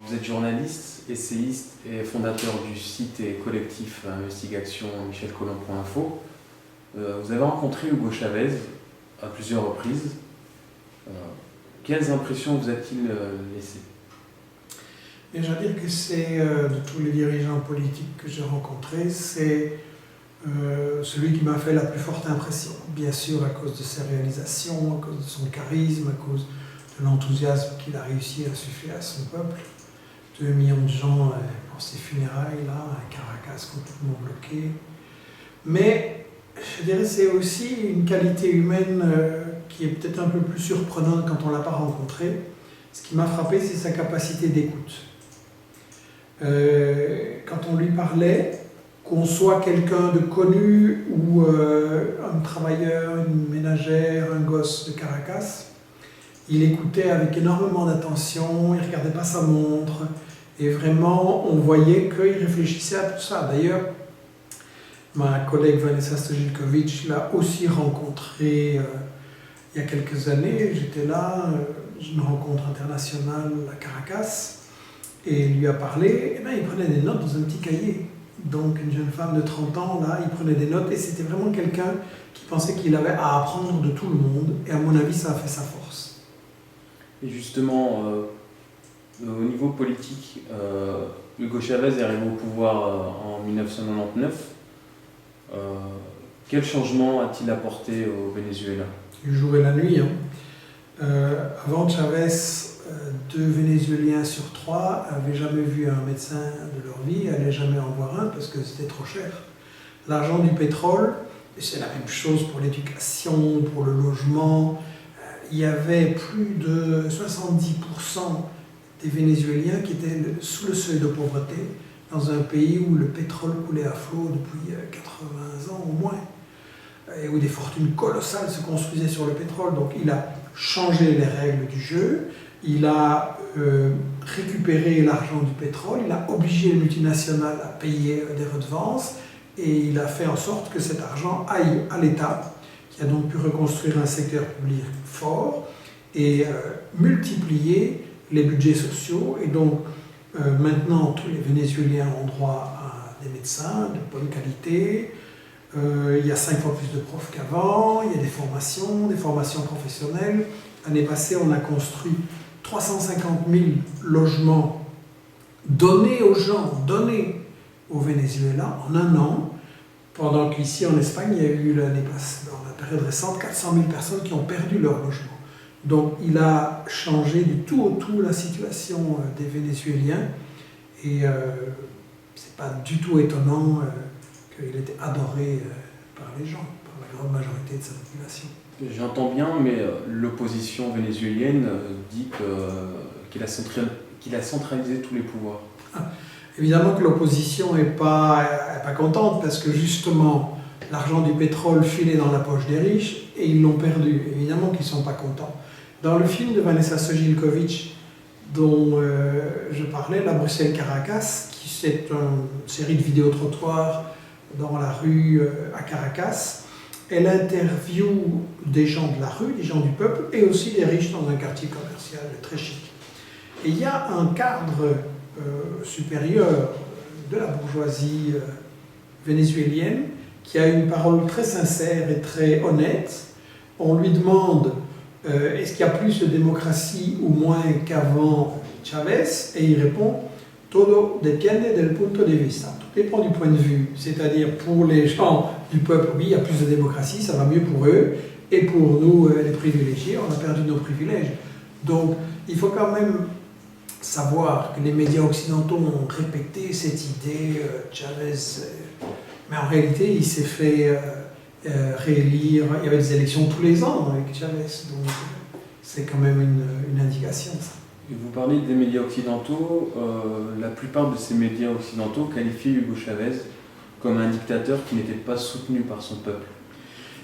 Vous êtes journaliste, essayiste et fondateur du site et collectif Investigation michelcollon.info. Vous avez rencontré Hugo Chavez à plusieurs reprises. Quelles impressions vous a-t-il laissées? Et je veux dire que c'est, de tous les dirigeants politiques que j'ai rencontrés, c'est celui qui m'a fait la plus forte impression. Bien sûr à cause de ses réalisations, à cause de son charisme, à cause de l'enthousiasme qu'il a réussi à insuffler à son peuple. 2 millions de gens pour ses funérailles, là, à Caracas complètement bloqué. Mais je dirais c'est aussi une qualité humaine qui est peut-être un peu plus surprenante quand on ne l'a pas rencontré. Ce qui m'a frappé, c'est sa capacité d'écoute. Quand on lui parlait, qu'on soit quelqu'un de connu ou un travailleur, une ménagère, un gosse de Caracas, il écoutait avec énormément d'attention, il ne regardait pas sa montre, et vraiment on voyait qu'il réfléchissait à tout ça. D'ailleurs, ma collègue Vanessa Stojilkovic l'a aussi rencontré il y a quelques années. J'étais là, une rencontre internationale à Caracas, et il lui a parlé, et bien, il prenait des notes dans un petit cahier. Donc une jeune femme de 30 ans, là, il prenait des notes, et c'était vraiment quelqu'un qui pensait qu'il avait à apprendre de tout le monde, et à mon avis, ça a fait sa force. Et justement, au niveau politique, Hugo Chavez est arrivé au pouvoir en 1999. Quel changement a-t-il apporté au Venezuela? Du jour et la nuit. Avant Chavez, 2 Vénézuéliens sur 3 n'avaient jamais vu un médecin de leur vie, n'allaient jamais en voir un parce que c'était trop cher. L'argent du pétrole, et c'est la même chose pour l'éducation, pour le logement, il y avait plus de 70% des Vénézuéliens qui étaient sous le seuil de pauvreté dans un pays où le pétrole coulait à flot depuis 80 ans au moins, et où des fortunes colossales se construisaient sur le pétrole. Donc il a changé les règles du jeu, il a récupéré l'argent du pétrole, il a obligé les multinationales à payer des redevances, et il a fait en sorte que cet argent aille à l'État, qui a donc pu reconstruire un secteur public fort et multiplier les budgets sociaux. Et donc maintenant tous les Vénézuéliens ont droit à des médecins de bonne qualité. Il y a 5 fois plus de profs qu'avant, il y a des formations professionnelles. L'année passée, on a construit 350 000 logements donnés aux gens, donnés au Venezuela en un an, pendant qu'ici en Espagne, il y a eu l'année passée, dans la période récente, 400 000 personnes qui ont perdu leur logement. Donc il a changé du tout au tout la situation des Vénézuéliens, et c'est pas du tout étonnant qu'il était adoré par les gens, par la grande majorité de sa population. J'entends bien, mais l'opposition vénézuélienne dit qu'il a centralisé tous les pouvoirs. Évidemment que l'opposition n'est pas contente, parce que justement l'argent du pétrole filait dans la poche des riches et ils l'ont perdu. Évidemment qu'ils ne sont pas contents. Dans le film de Vanessa Stojilkovic dont je parlais, La Bruxelles-Caracas, qui c'est une série de vidéos-trottoirs dans la rue à Caracas, elle interviewe des gens de la rue, des gens du peuple, et aussi des riches dans un quartier commercial très chic. Et il y a un cadre supérieur de la bourgeoisie vénézuélienne qui a une parole très sincère et très honnête. On lui demande est-ce qu'il y a plus de démocratie ou moins qu'avant Chavez, et il répond todo depende del punto de vista. Tout dépend du point de vue. C'est-à-dire, pour les gens du peuple, oui, il y a plus de démocratie, ça va mieux pour eux, et pour nous, les privilégiés, on a perdu nos privilèges. Donc, il faut quand même savoir que les médias occidentaux ont répété cette idée, Chavez, mais en réalité, il s'est fait réélire. Il y avait des élections tous les ans avec Chavez, donc c'est quand même une indication, ça. Et vous parlez des médias occidentaux. La plupart de ces médias occidentaux qualifient Hugo Chavez comme un dictateur qui n'était pas soutenu par son peuple.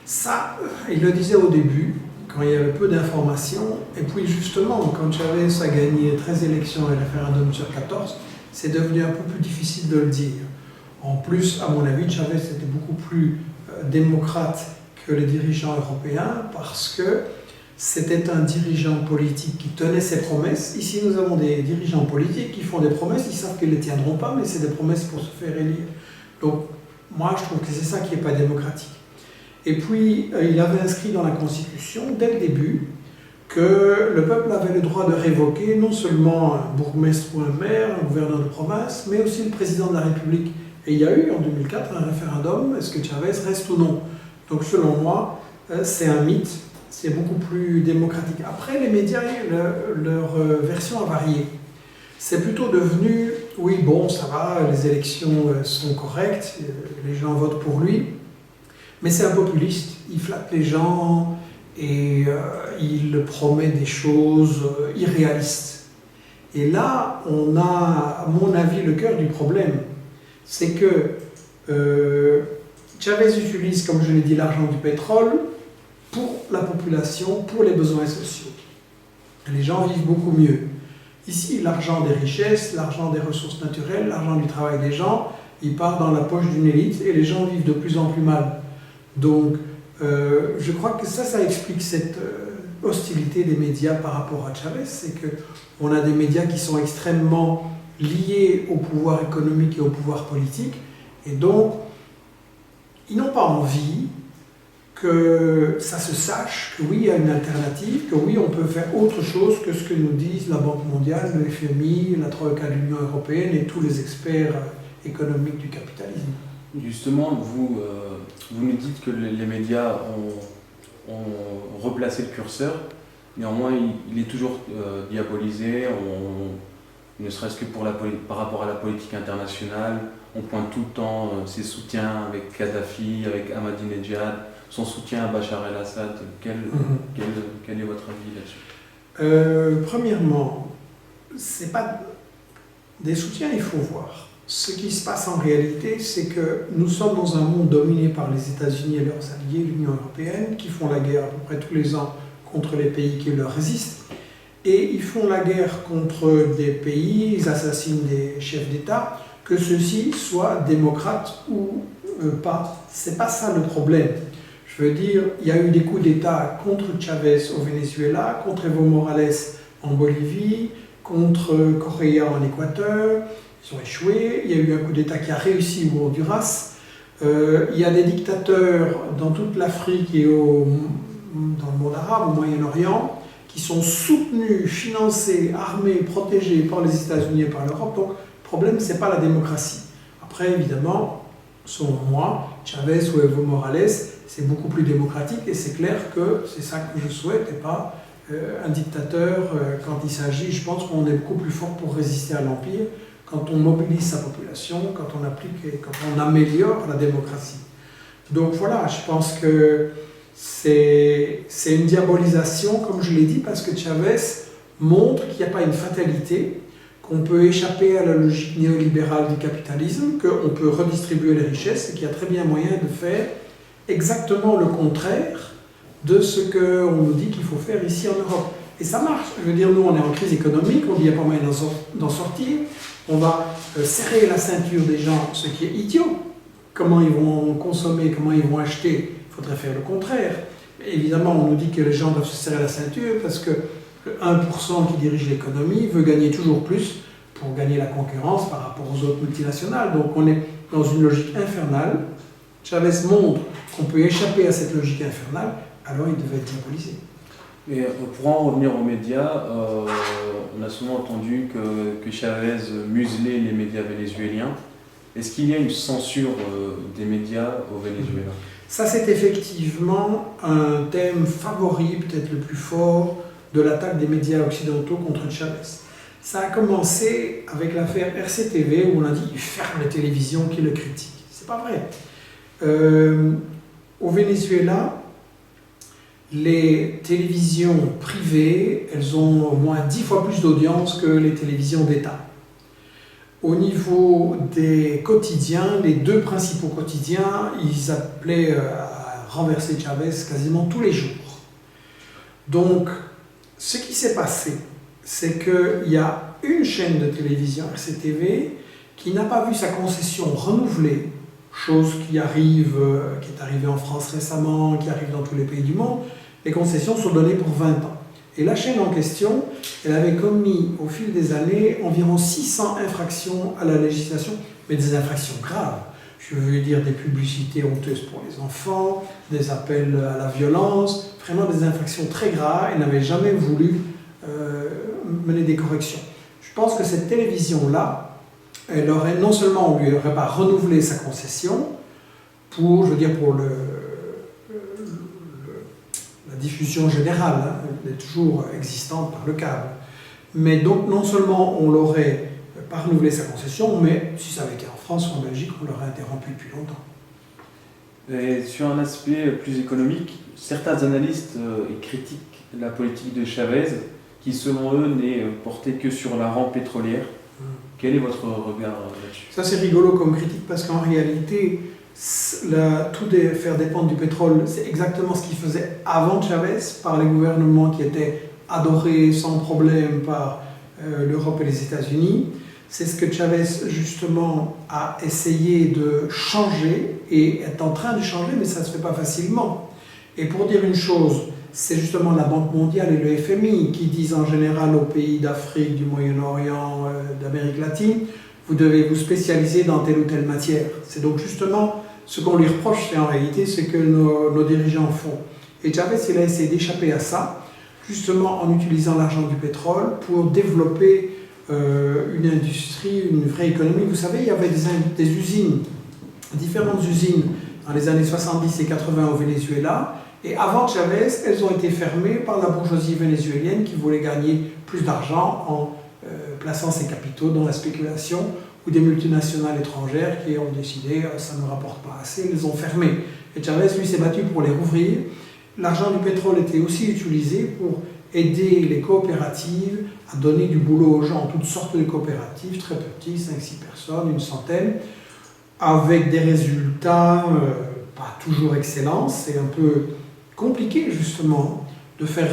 Ça, il le disait au début, quand il y avait peu d'informations, et puis justement, quand Chavez a gagné 13 élections et référendum sur 14, c'est devenu un peu plus difficile de le dire. En plus, à mon avis, Chavez était beaucoup plus démocrate que les dirigeants européens, parce que c'était un dirigeant politique qui tenait ses promesses. Ici, nous avons des dirigeants politiques qui font des promesses, ils savent qu'ils ne les tiendront pas, mais c'est des promesses pour se faire élire. Donc, moi, je trouve que c'est ça qui n'est pas démocratique. Et puis, il avait inscrit dans la Constitution, dès le début, que le peuple avait le droit de révoquer non seulement un bourgmestre ou un maire, un gouverneur de province, mais aussi le président de la République. Et il y a eu, en 2004, un référendum, est-ce que Chavez reste ou non? Donc, selon moi, c'est un mythe. C'est beaucoup plus démocratique. Après, les médias, leur version a varié. C'est plutôt devenu, oui, bon, ça va, les élections sont correctes, les gens votent pour lui, mais c'est un populiste. Il flatte les gens et il promet des choses irréalistes. Et là, on a, à mon avis, le cœur du problème. C'est que Chavez utilise, comme je l'ai dit, l'argent du pétrole pour la population, pour les besoins sociaux. Les gens vivent beaucoup mieux. Ici, l'argent des richesses, l'argent des ressources naturelles, l'argent du travail des gens, il part dans la poche d'une élite et les gens vivent de plus en plus mal. Donc, je crois que ça explique cette hostilité des médias par rapport à Chavez, c'est qu'on a des médias qui sont extrêmement liés au pouvoir économique et au pouvoir politique, et donc, ils n'ont pas envie que ça se sache, que oui, il y a une alternative, que oui, on peut faire autre chose que ce que nous disent la Banque mondiale, le FMI, la Troïka de l'Union européenne et tous les experts économiques du capitalisme. Justement, vous nous dites que les médias ont replacé le curseur, néanmoins il est toujours diabolisé, ne serait-ce que par rapport à la politique internationale, on pointe tout le temps ses soutiens avec Kadhafi, avec Ahmadinejad, son soutien à Bachar el-Assad. Quel est votre avis là-dessus? Premièrement, c'est pas des soutiens, il faut voir. Ce qui se passe en réalité, c'est que nous sommes dans un monde dominé par les États-Unis et leurs alliés, l'Union européenne, qui font la guerre à peu près tous les ans contre les pays qui leur résistent. Et ils font la guerre contre des pays, ils assassinent des chefs d'État, que ceux-ci soient démocrates ou pas. C'est pas ça le problème. Je veux dire, il y a eu des coups d'État contre Chavez au Venezuela, contre Evo Morales en Bolivie, contre Correa en Équateur. Ils ont échoué. Il y a eu un coup d'État qui a réussi au Honduras. Il y a des dictateurs dans toute l'Afrique et dans le monde arabe, au Moyen-Orient, qui sont soutenus, financés, armés, protégés par les États-Unis et par l'Europe. Donc, le problème, ce n'est pas la démocratie. Après, évidemment, selon moi, Chavez ou Evo Morales, c'est beaucoup plus démocratique et c'est clair que c'est ça que je souhaite et pas un dictateur. Quand il s'agit, je pense qu'on est beaucoup plus fort pour résister à l'Empire quand on mobilise sa population, quand on applique et quand on améliore la démocratie. Donc voilà, je pense que c'est une diabolisation, comme je l'ai dit, parce que Chavez montre qu'il n'y a pas une fatalité, qu'on peut échapper à la logique néolibérale du capitalisme, qu'on peut redistribuer les richesses et qu'il y a très bien moyen de faire exactement le contraire de ce qu'on nous dit qu'il faut faire ici en Europe. Et ça marche. Je veux dire, nous, on est en crise économique, on dit qu'il n'y a pas moyen d'en sortir. On va serrer la ceinture des gens, ce qui est idiot. Comment ils vont consommer, comment ils vont acheter, il faudrait faire le contraire. Évidemment, on nous dit que les gens doivent se serrer la ceinture parce que le 1% qui dirige l'économie veut gagner toujours plus pour gagner la concurrence par rapport aux autres multinationales. Donc on est dans une logique infernale. Chavez montre qu'on peut échapper à cette logique infernale, alors il devait être diabolisé. Et pour en revenir aux médias, on a souvent entendu que Chavez muselait les médias vénézuéliens. Est-ce qu'il y a une censure des médias au Venezuela? Ça, c'est effectivement un thème favori, peut-être le plus fort, de l'attaque des médias occidentaux contre Chavez. Ça a commencé avec l'affaire RCTV, où on a dit qu'il ferme les télévisions qui le critiquent. C'est pas vrai. Au Venezuela, les télévisions privées, elles ont au moins 10 fois plus d'audience que les télévisions d'État. Au niveau des quotidiens, les deux principaux quotidiens, ils appelaient à renverser Chavez quasiment tous les jours. Donc, ce qui s'est passé, c'est qu'il y a une chaîne de télévision, RCTV, qui n'a pas vu sa concession renouvelée, chose qui est arrivée en France récemment, qui arrive dans tous les pays du monde, les concessions sont données pour 20 ans. Et la chaîne en question, elle avait commis au fil des années environ 600 infractions à la législation, mais des infractions graves. Je veux dire des publicités honteuses pour les enfants, des appels à la violence, vraiment des infractions très graves. Elle n'avait jamais voulu mener des corrections. Je pense que cette télévision-là, elle aurait non seulement, on ne lui aurait pas renouvelé sa concession pour, je veux dire, pour la diffusion générale, hein, elle est toujours existante par le câble. Mais donc non seulement on l'aurait pas renouvelé sa concession, mais si ça avait été en France ou en Belgique, on l'aurait interrompu depuis longtemps. Et sur un aspect plus économique, certains analystes critiquent la politique de Chavez, qui selon eux n'est portée que sur la rente pétrolière. Quel est votre regard là-dessus? Ça c'est rigolo comme critique parce qu'en réalité, faire dépendre du pétrole, c'est exactement ce qu'ils faisaient avant Chavez par les gouvernements qui étaient adorés sans problème par l'Europe et les États-Unis. C'est ce que Chavez justement a essayé de changer et est en train de changer, mais ça ne se fait pas facilement. Et pour dire une chose, c'est justement la Banque mondiale et le FMI qui disent en général aux pays d'Afrique, du Moyen-Orient, d'Amérique latine, vous devez vous spécialiser dans telle ou telle matière. C'est donc justement ce qu'on lui reproche, c'est en réalité ce que nos dirigeants font. Et Chavez, il a essayé d'échapper à ça, justement en utilisant l'argent du pétrole pour développer une industrie, une vraie économie. Vous savez, il y avait des usines, différentes usines dans les années 70 et 80 au Venezuela. Et avant Chavez, elles ont été fermées par la bourgeoisie vénézuélienne qui voulait gagner plus d'argent en plaçant ses capitaux dans la spéculation, ou des multinationales étrangères qui ont décidé ça ne rapporte pas assez, ils les ont fermées. Et Chavez, lui, s'est battu pour les rouvrir. L'argent du pétrole était aussi utilisé pour aider les coopératives à donner du boulot aux gens, toutes sortes de coopératives, très petites, 5-6 personnes, une centaine, avec des résultats pas toujours excellents. C'est un peu compliqué justement de faire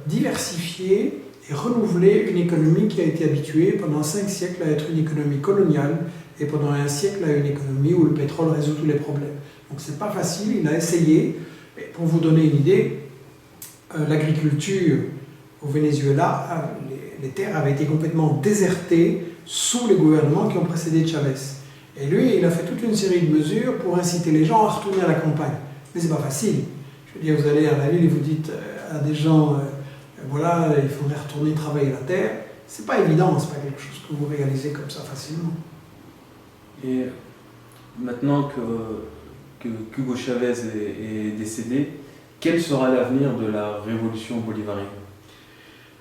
diversifier et renouveler une économie qui a été habituée pendant 5 siècles à être une économie coloniale et pendant un siècle à une économie où le pétrole résout tous les problèmes. Donc c'est pas facile, il a essayé. Et pour vous donner une idée, l'agriculture au Venezuela, les terres avaient été complètement désertées sous les gouvernements qui ont précédé Chavez. Et lui, il a fait toute une série de mesures pour inciter les gens à retourner à la campagne. Mais c'est pas facile. Je veux dire, vous allez à la ville et vous dites à des gens, voilà, il faudrait retourner travailler la terre. C'est pas évident, c'est pas quelque chose que vous réalisez comme ça facilement. Et maintenant qu'Hugo Chavez est décédé, quel sera l'avenir de la révolution bolivarienne?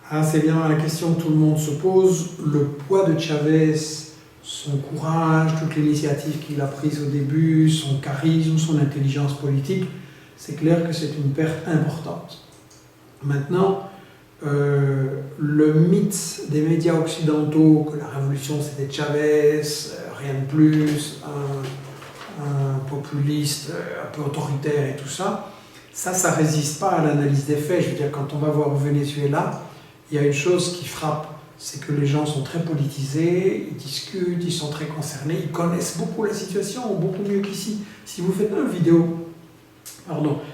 Ah, c'est bien la question que tout le monde se pose. Le poids de Chavez, son courage, toute l'initiative qu'il a prise au début, son charisme, son intelligence politique, c'est clair que c'est une perte importante. Maintenant, le mythe des médias occidentaux que la révolution c'était Chavez, rien de plus, un populiste un peu autoritaire et tout ça, ça résiste pas à l'analyse des faits. Je veux dire, quand on va voir au Venezuela, il y a une chose qui frappe, c'est que les gens sont très politisés, ils discutent, ils sont très concernés, ils connaissent beaucoup la situation, beaucoup mieux qu'ici. Si vous faites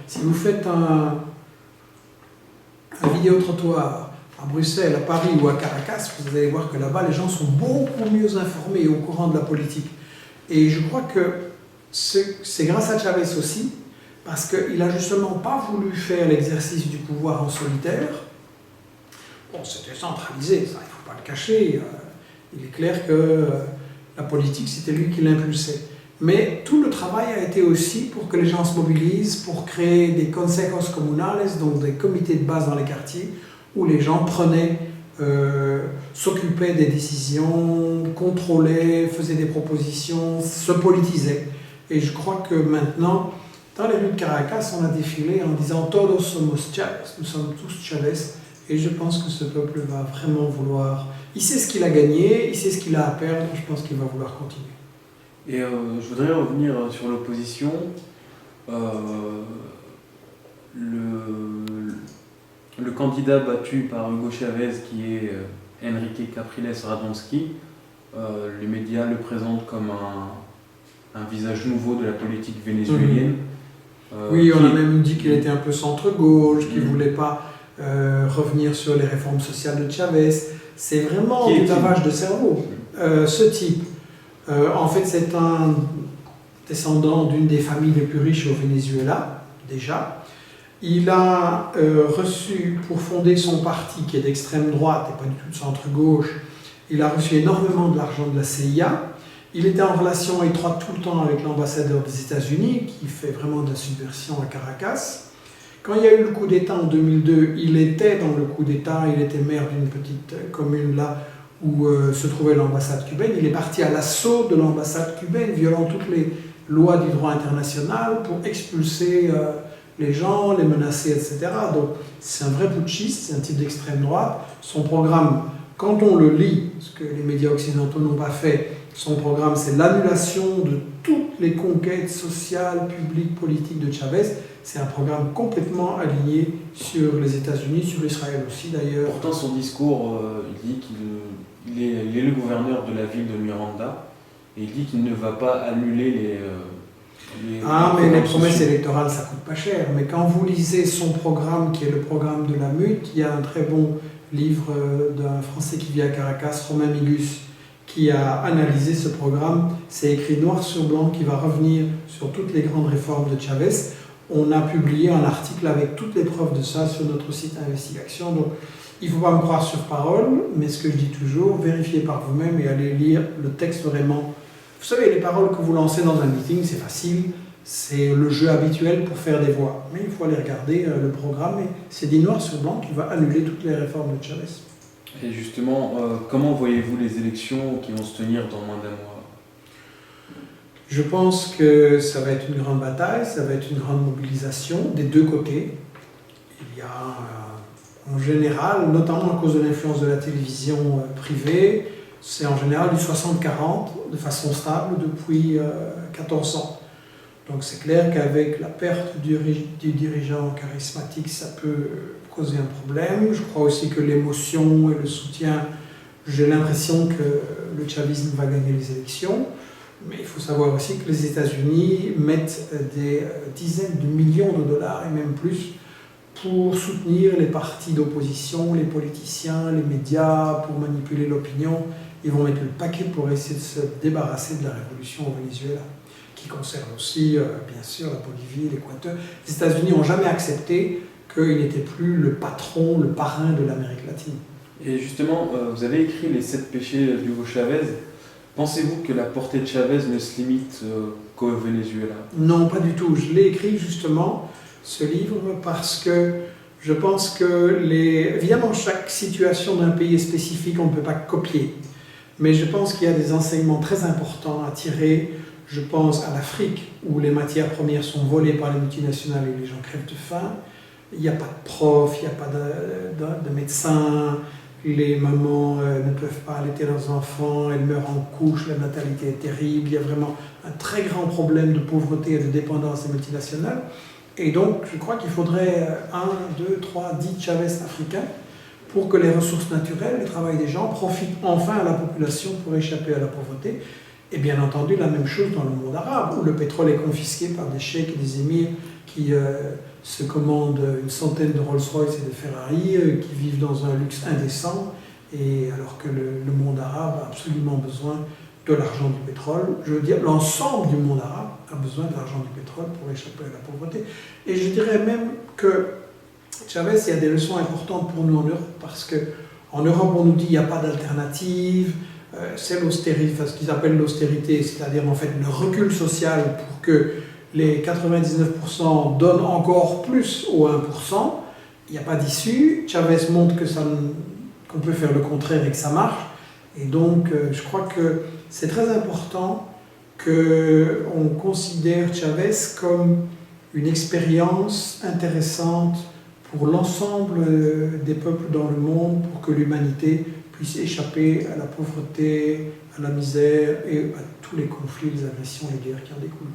si vous faites un vidéo-trottoir à Bruxelles, à Paris ou à Caracas, vous allez voir que là-bas, les gens sont beaucoup mieux informés et au courant de la politique. Et je crois que c'est grâce à Chavez aussi, parce qu'il n'a justement pas voulu faire l'exercice du pouvoir en solitaire. Bon, c'était centralisé, ça, il ne faut pas le cacher. Il est clair que la politique, c'était lui qui l'impulsait. Mais tout le travail a été aussi pour que les gens se mobilisent, pour créer des consejos comunales, donc des comités de base dans les quartiers, où les gens s'occupaient des décisions, contrôlaient, faisaient des propositions, se politisaient. Et je crois que maintenant, dans les rues de Caracas, on a défilé en disant « Todos somos Chavez », nous sommes tous Chavez. Et je pense que ce peuple va vraiment vouloir... Il sait ce qu'il a gagné, il sait ce qu'il a à perdre, je pense qu'il va vouloir continuer. Et je voudrais revenir sur l'opposition. Le candidat battu par Hugo Chavez, qui est Enrique Capriles Radonski, les médias le présentent comme un visage nouveau de la politique vénézuélienne. Oui, on a même dit qu'il était un peu centre-gauche, qu'il ne voulait pas revenir sur les réformes sociales de Chavez. C'est vraiment du lavage de cerveau. Ce type, en fait, c'est un descendant d'une des familles les plus riches au Venezuela, déjà. Il a reçu, pour fonder son parti, qui est d'extrême droite et pas du tout de centre-gauche, il a reçu énormément de l'argent de la CIA. Il était en relation étroite tout le temps avec l'ambassadeur des États-Unis, qui fait vraiment de la subversion à Caracas. Quand il y a eu le coup d'État en 2002, il était dans le coup d'État, il était maire d'une petite commune là où se trouvait l'ambassade cubaine. Il est parti à l'assaut de l'ambassade cubaine, violant toutes les lois du droit international pour expulser les gens, les menacer, etc. Donc c'est un vrai putschiste, c'est un type d'extrême droite. Son programme, quand on le lit, ce que les médias occidentaux n'ont pas fait, son programme c'est l'annulation de toutes les conquêtes sociales, publiques, politiques de Chavez. C'est un programme complètement aligné sur les États-Unis, sur Israël aussi d'ailleurs. Pourtant son discours, il dit qu'il est le gouverneur de la ville de Miranda, et il dit qu'il ne va pas annuler mais les promesses électorales, ça coûte pas cher. Mais quand vous lisez son programme, qui est le programme de la MUT, il y a un très bon livre d'un Français qui vit à Caracas, Romain Migus, qui a analysé ce programme. C'est écrit noir sur blanc, qui va revenir sur toutes les grandes réformes de Chavez. On a publié un article avec toutes les preuves de ça sur notre site Investigation. Donc, il ne faut pas me croire sur parole, mais ce que je dis toujours, vérifiez par vous-même et allez lire le texte vraiment. Vous savez, les paroles que vous lancez dans un meeting, c'est facile, c'est le jeu habituel pour faire des voix. Mais il faut aller regarder le programme, et c'est dit noir sur blanc qui va annuler toutes les réformes de Chavez. Et justement, comment voyez-vous les élections qui vont se tenir dans moins d'un mois ? Je pense que ça va être une grande bataille, ça va être une grande mobilisation des deux côtés. Il y a en général, notamment à cause de l'influence de la télévision privée, c'est en général du 60-40 de façon stable depuis 14 ans. Donc c'est clair qu'avec la perte du dirigeant charismatique, ça peut causer un problème. Je crois aussi que l'émotion et le soutien, j'ai l'impression que le chavisme va gagner les élections. Mais il faut savoir aussi que les États-Unis mettent des dizaines de millions de dollars et même plus pour soutenir les partis d'opposition, les politiciens, les médias, pour manipuler l'opinion. Ils vont mettre le paquet pour essayer de se débarrasser de la révolution au Venezuela, qui concerne aussi, bien sûr, la Bolivie, l'Équateur. Les États-Unis n'ont jamais accepté qu'il n'était plus le patron, le parrain de l'Amérique latine. Et justement, vous avez écrit les 7 péchés d'Hugo Chavez. Pensez-vous que la portée de Chavez ne se limite qu'au Venezuela ? Non, pas du tout. Je l'ai écrit justement, ce livre, parce que je pense que, évidemment, chaque situation d'un pays est spécifique, on ne peut pas copier. Mais je pense qu'il y a des enseignements très importants à tirer. Je pense à l'Afrique, où les matières premières sont volées par les multinationales et les gens crèvent de faim. Il n'y a pas de profs, il n'y a pas de médecins. Les mamans ne peuvent pas allaiter leurs enfants, elles meurent en couche, la natalité est terrible, il y a vraiment un très grand problème de pauvreté et de dépendance des multinationales. Et donc, je crois qu'il faudrait 1, 2, 3, 10 Chavez africains pour que les ressources naturelles, le travail des gens, profitent enfin à la population pour échapper à la pauvreté. Et bien entendu, la même chose dans le monde arabe, où le pétrole est confisqué par des cheikhs et des émirs qui se commandent une centaine de Rolls-Royce et de Ferrari, qui vivent dans un luxe indécent, et alors que le monde arabe a absolument besoin de l'argent du pétrole. Je veux dire, l'ensemble du monde arabe a besoin de l'argent du pétrole pour échapper à la pauvreté. Et je dirais même que Chavez, il y a des leçons importantes pour nous en Europe, parce qu'en Europe, on nous dit qu'il n'y a pas d'alternative, c'est l'austérité, enfin, ce qu'ils appellent l'austérité, c'est-à-dire en fait le recul social pour que les 99% donnent encore plus aux 1%, il n'y a pas d'issue. Chavez montre qu'on peut faire le contraire et que ça marche. Et donc, je crois que c'est très important qu'on considère Chavez comme une expérience intéressante pour l'ensemble des peuples dans le monde, pour que l'humanité puisse échapper à la pauvreté, à la misère et à tous les conflits, les agressions et les guerres qui en découlent.